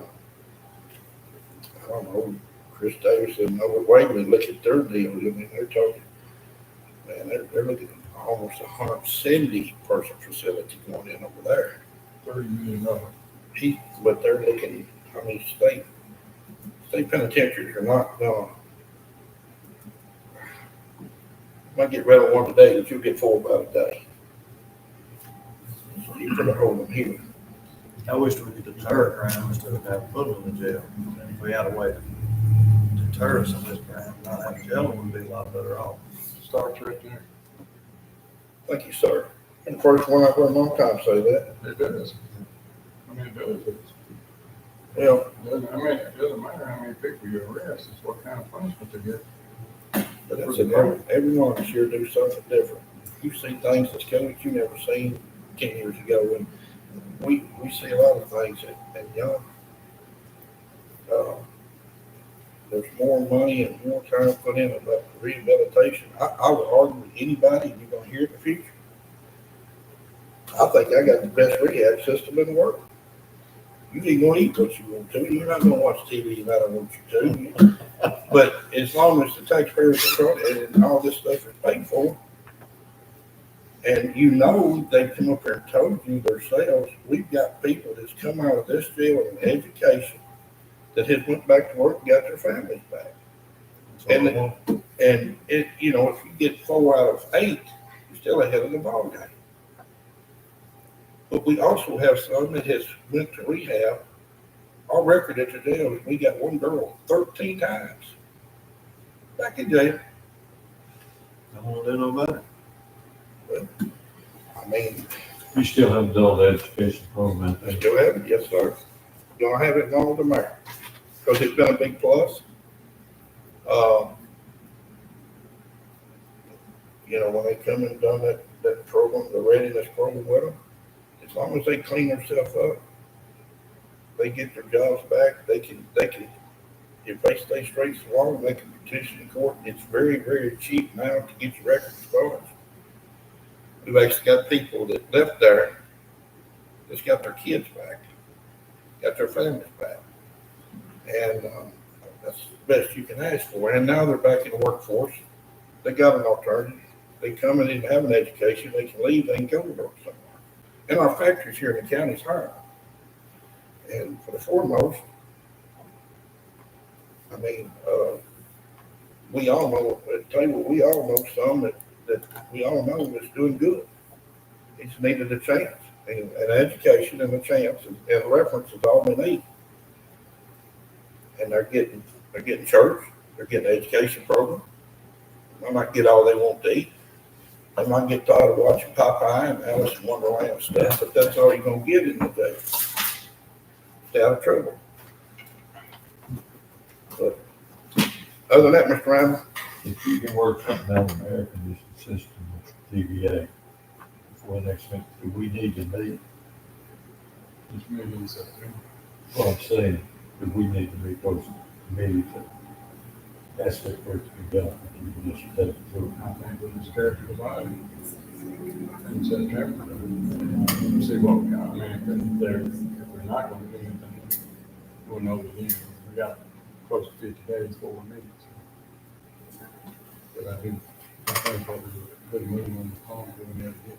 I don't know, Chris Davis and Noah Waverly look at their deals. I mean, they're talking, man, they're looking at almost 170-person facility going in over there. $30 million. But they're looking, I mean, state penitentiaries are not gonna, might get rid of one today, but you'll get 4 by a day. So you put a hold them here. I wish we could deter crime instead of having put them in jail. And if we had a way to deter some of this crime, not have jail, we'd be a lot better off. Starts right there. Thank you, sir. And the first one I've heard in a long time say that. It does. I mean, it does. Well, It doesn't matter how many people you arrest, it's what kind of punishment they get. but that's it. Everyone sure do something different. You see things that's coming that you never seen 10 years ago. And we see a lot of things and there's more money and more time put in about rehabilitation. I would argue with anybody, and you're going to hear it in the future. I think I got the best rehab system in the world. You ain't going to eat what you want to. You're not going to watch TV and I don't want you to. But as long as the taxpayers are trying and all this stuff is paid for, and they've come up here and told you themselves, we've got people that's come out of this jail with an education that has went back to work and got their families back. And it, if you get 4 out of 8, you're still ahead of the ball game. But we also have some that has went to rehab. Our record at the jail is we got one girl 13 times back in jail. I don't want to do no better. I mean, You still have adult education program. I still have it, yes, sir. gonna have it long as the mayor, because it's been a big plus. You know, when they come and done that program, the readiness program with them, as long as they clean themselves up, they get their jobs back, they can, if they stay straight so long, they can petition the court. It's very, very cheap now to get your records closed. We've actually got people that left there that's got their kids back, got their families back. And that's the best you can ask for. And now they're back in the workforce. They got an alternative. They come and didn't have an education. They can leave. They can go to work somewhere. And our factories here in the county is hiring. And for the foremost, I mean, we all know at the table, we all know some that we all know is doing good. It's needed a chance, and an education and a chance and a reference is all they need. And they're getting church, they're getting an education program. They might get all they want to eat. They might get tired of watching Popeye and Alice in Wonderland stuff, but that's all you're gonna get in the day. Stay out of trouble. But other than that, Mr. Ryan, If you can work something out in the air conditioning system with TVA before next week, do we need to meet? It's maybe in September. What I'm saying, do we need to meet those committees that ask it for it to be done? You can just take it through. I think we'll just carry it to the body in September. See what we got. I mean, if they're not gonna do anything, we'll know within. We got close to 50 days before we meet. So. But I think that was a good move on the phone, we never get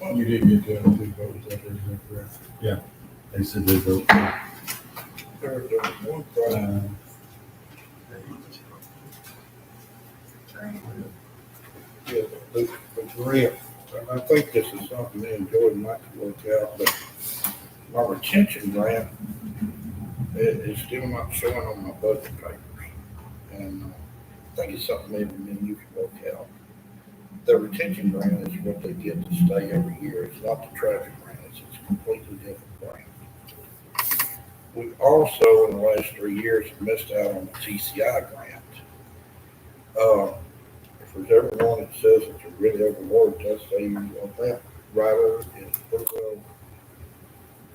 that. You did get the other two votes, that is correct. They said they vote. there's one thing. Yeah, the grant, and I think this is something me and Jordan might work out, but my retention grant is still not showing on my budget papers. And I think it's something maybe me and you can work out. The retention grant is what they get to stay every year. It's not the traffic grant, it's a completely different grant. We also, in the last 3 years, have missed out on the TCI grant. If there's ever one that says it's really overworked, I'd say our grant writer is pretty well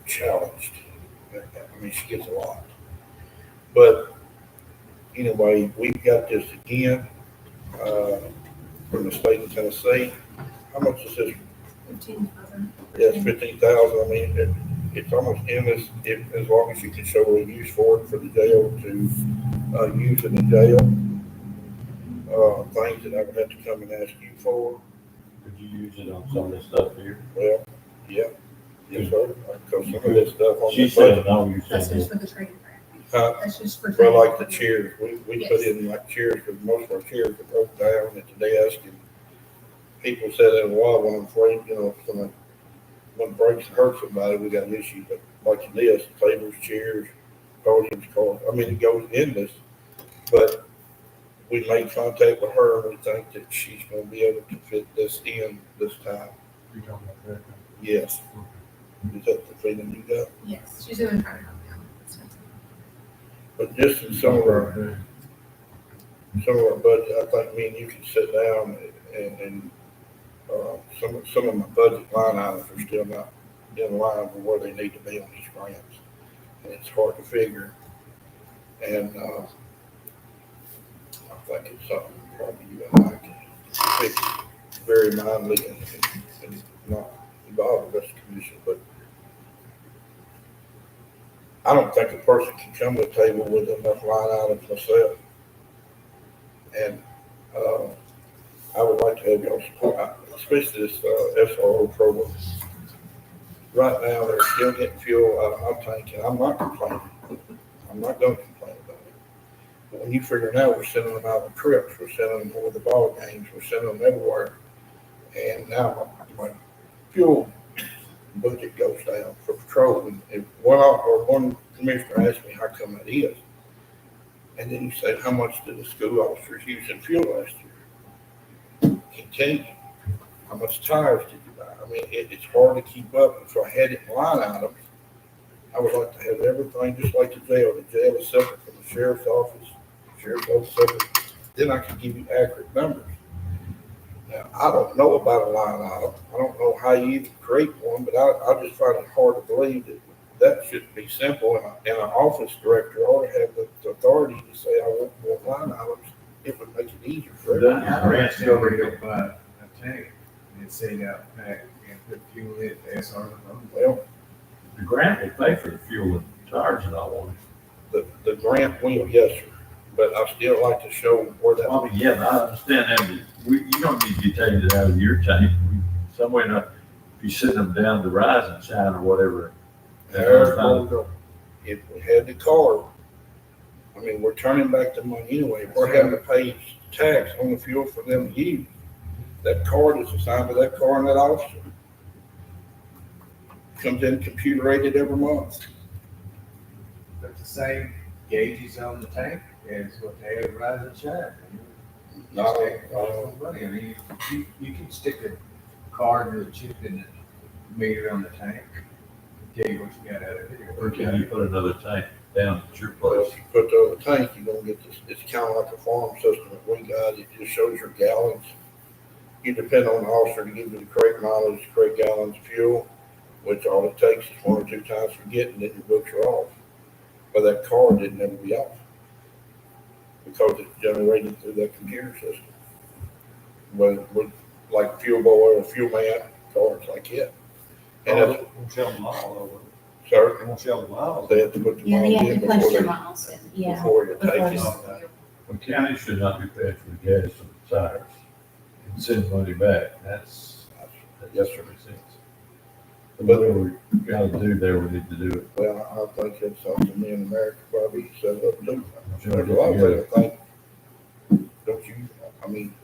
challenged. I mean, she gets a lot. But anyway, we've got this again from the state of Tennessee. How much is this? 15,000. Yes, 15,000. I mean, it's almost endless as long as you can show a use for it for the jail to use in the jail. Things that I would have to come and ask you for. Could you use it on some of this stuff here? Well, yeah, yes, sir. Because some of this stuff on She the said, budget, no, you That's said, just for the training grant. That's just for. well, like the chairs, we put in like chairs, because most of our chairs are broke down at the desk, and people said that a lot when I'm afraid, you know, if one breaks and hurts somebody, we got an issue. But like this, tables, chairs, podiums, cars, I mean, it goes endless. But we made contact with her, and we think that she's gonna be able to fit this in this time. You talking about that? Yes. Is that the feeling you got? Yes, she's doing trying to help me out. But just in some of our budget, I think me and you can sit down and some of my budget line items are still not in line with where they need to be on these grants. And it's hard to figure. And I think it's something probably you and I can fix very mindly and not involve the rest of the commission. But I don't think a person can come to the table with enough line items myself. And I would like to have y'all support, especially this SRO program. Right now, they're still getting fuel out of my tank, and I'm not complaining. I'm not going to complain about it. But when you figure it out, we're sending them out on trips, we're sending them over the ball games, we're sending them everywhere. And now my fuel budget goes down for patrol. And if one commissioner asked me how come that is, and then he said, how much did the school officers use in fuel last year? Can't tell you. How much tires did you buy? I mean, it's hard to keep up. If I had it in line items, I would like to have everything just like the jail. The jail is separate from the sheriff's office, sheriff's office separate. Then I can give you accurate numbers. Now, I don't know about a line item. I don't know how you even create one, but I just find it hard to believe that should be simple. And an office director ought to have the authority to say, I want more line items. It would make it easier for Done. everyone. I ran still ready to buy a tank and send out back and put fuel in it, SR. Well, The grant will pay for the fuel and tires and all of it. the grant will, yes, sir. But I still like to show where that. I mean, yeah, I understand that, but you don't need to be taking it out of your tank. Somewhere, not, if you send them down to Rise and Shine or whatever. There's where we go. If we had the card, I mean, we're turning back the money anyway. If we're having to pay tax on the fuel for them to use, that card is assigned to that car and that officer. Comes in computer rated every month. But the same gauges on the tank as what they have Rise and Shine. No, I mean, you can stick a card or a chip in the meter on the tank, tell you what you got out of it. Or can you put another tank down at your Well, place? if you put the other tank, you're gonna get this, it's kind of like a farm system that we got. It just shows your gallons. You depend on the officer to give you the correct mileage, correct gallons of fuel, which all it takes is 1 or 2 times for getting it, and your books are off. But that card didn't ever be off because it's generated through that computer system. But with like fuel boy or fuel man cards like that. And that's, Won't show them all over. sir, Won't show them all. they have to put the Yeah, they miles have in to punch before their they, miles in, yeah. before you Before take they- it. The county should not be paying for the gas and the tires and send money back. That's, Yes, sir. makes sense. Whatever we gotta do there, we need to do it. Well, I think it's something me and America probably set up to do. Sure, There's a get lot of together. things I think, don't you, I mean,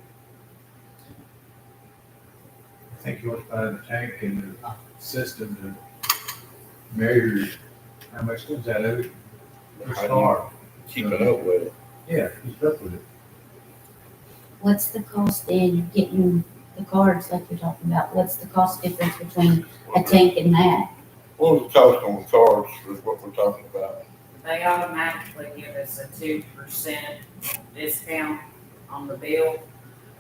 I think you want to find a tank and the system to measure how much comes out of it per how car. do you keep it up with it? Yeah, keep up with it. What's the cost in getting the cards like you're talking about? What's the cost difference between a tank and that? What was the cost on the cards is what we're talking about. They automatically give us a 2% discount on the bill.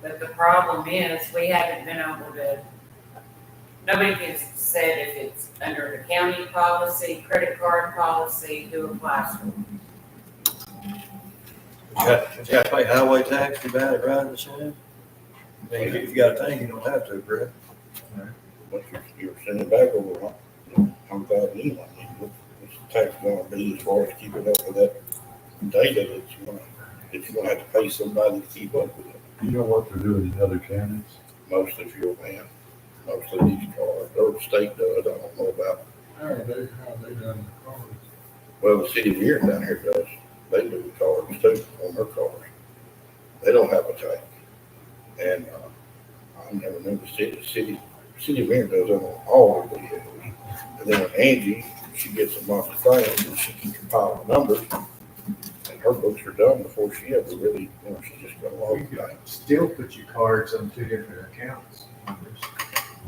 But the problem is, we haven't been able to, nobody has said if it's under the county policy, credit card policy, who applies for it. You got to pay highway tax to buy it, Rise and Shine. I mean, if you got a tank, you don't have to, Brett. What you're sending back over, $100,000 anyway. What's the tax gonna be as far as keeping up with that data that you're gonna have to pay somebody to keep up with it? You know what they're doing in other counties? Most of your van, most of these cars, or the state does, I don't know about. How are they done the cars? Well, the city of Erin down here does, they do the cars too, on their cars. They don't have a tank. And, I never knew the city of Erin does it on all of the vehicles. And then when Angie, she gets a monthly thing, and she can compile the numbers, and her books are done before she ever really, she's just gonna log You the could thing. still put your cards on 2 different accounts.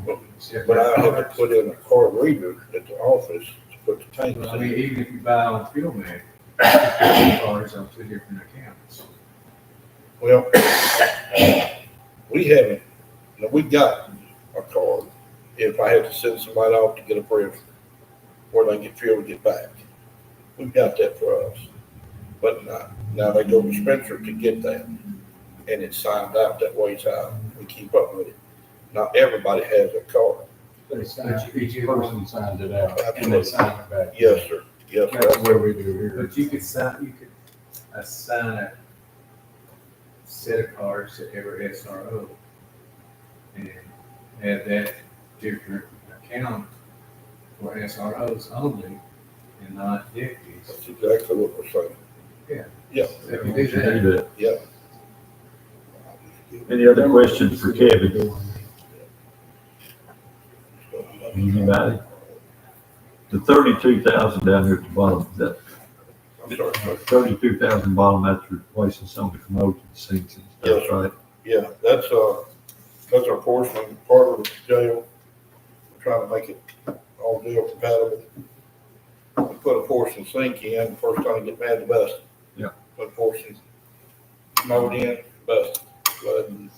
But I have to put in a card reader at the office to put the tanks I mean, in. even if you buy on Fuel Mag, you can put your cards on 2 different accounts. Well, we haven't, we got a card. If I had to send somebody off to get a proof where they get fuel to get back, we've got that for us. But now they go to Spencer to get that, and it's signed out that way, how we keep up with it. Not everybody has a card. Each person signs it out and they sign it back. Yes, sir. Yes, That's sir. what we do here. But you could assign a set of cards to every SRO and have that different account for SROs only and not deputies. That's exactly what we're saying. Yeah. Yeah, If you We do should that, do that. yeah. Any other questions for Kevin? Anybody? The 32,000 down here at the bottom, that I'm sorry, sir. 32,000 bottom, that's replacing some of the commode sinks and stuff, Yes. right? Yeah, that's our portion, part of the jail. We're trying to make it all jail compatible. put a portion sink in, first time you get mad to bust. Yeah. Put a portion mowed in, bust, flood, and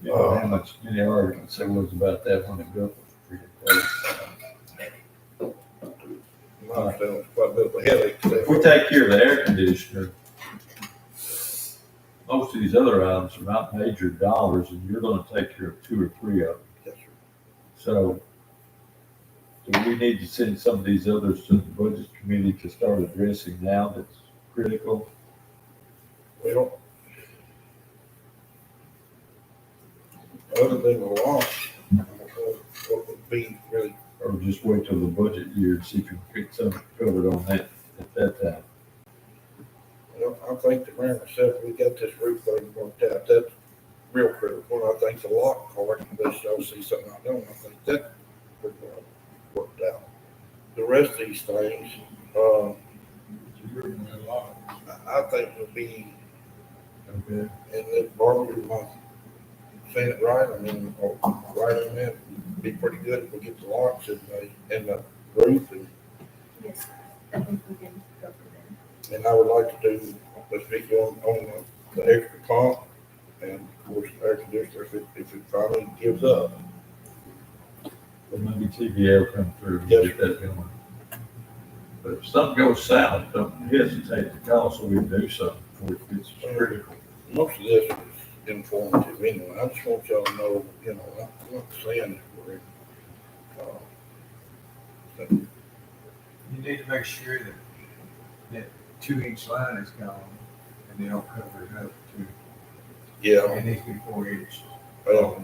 You know how much, many arguments there was about that when it built. I understand it's quite a bit of a headache. If we take care of the air conditioner, most of these other items are not major dollars, and you're gonna take care of 2 or 3 of them. Yes, sir. So, do we need to send some of these others to the budget committee to start addressing now that's critical? Well, other than the loss, what would be really, Or just wait till the budget year and see if you can get something covered on that at that time? well, I think the mayor said we got this roof thing worked out. That's real critical. I think the lock part, unless y'all see something I don't, I think that pretty well worked out. The rest of these things, I think will be, Okay. and then Barbara, am I saying it right? I mean, right on that, be pretty good if we get the locks and the roof, Yes, I think we can go for that. and I would like to do, let's speak on the extra pump, and of course, air conditioner, if it finally gives up. Well, maybe TVA will come through and Yes. get that going. But if something goes south, don't hesitate to call so we can do something before it gets critical. Most of this is informative anyway. I just want y'all to know, I'm not saying that we're in, You need to make sure that 2-inch line is gone and they don't cover it up too. yeah, It needs to be 4 inch. well,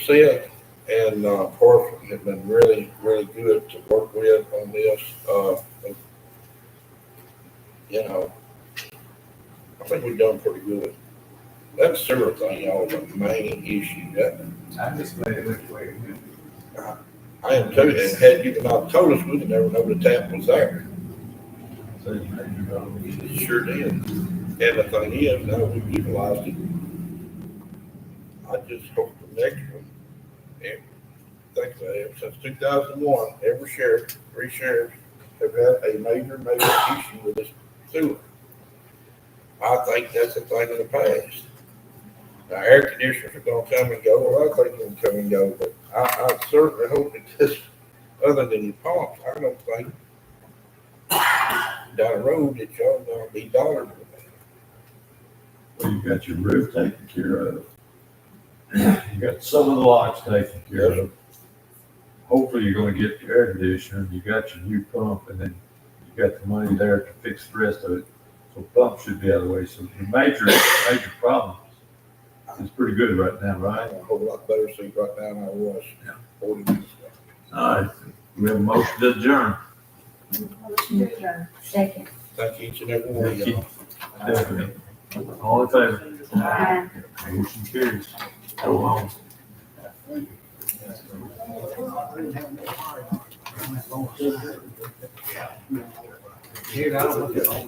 Seth and Parson have been really, really good to work with on this. I think we've done pretty good. That sewer thing, y'all, is the main issue. That I just let it look away. I am too. And had you not told us, we'd never know the tap was there. So, you know, It sure did. And the thing is, now we've utilized it. I just hope the next one, and think about it, since 2001, every sheriff, 3 sheriffs have had a major issue with this sewer. I think that's a thing of the past. Now, air conditioners are gonna come and go, well, I think they're gonna come and go, but I certainly hope that this, other than your pumps, I don't think down the road that y'all gonna be dollars with that. well, you've got your roof taken care of. You got some of the locks taken care of. Hopefully, you're gonna get your air conditioner, and you got your new pump, and then you got the money there to fix the rest of it. So pump should be out of the way. So the major problems is pretty good right now, right? I'm a whole lot better seat right now than I was 40 minutes ago. All right, we have a motion to adjourn. Motion to adjourn. Second. Thank each and every one of Thank y'all. you. Definitely. All in favor? Aye. Motion carries. Go home. Dude, I don't look at all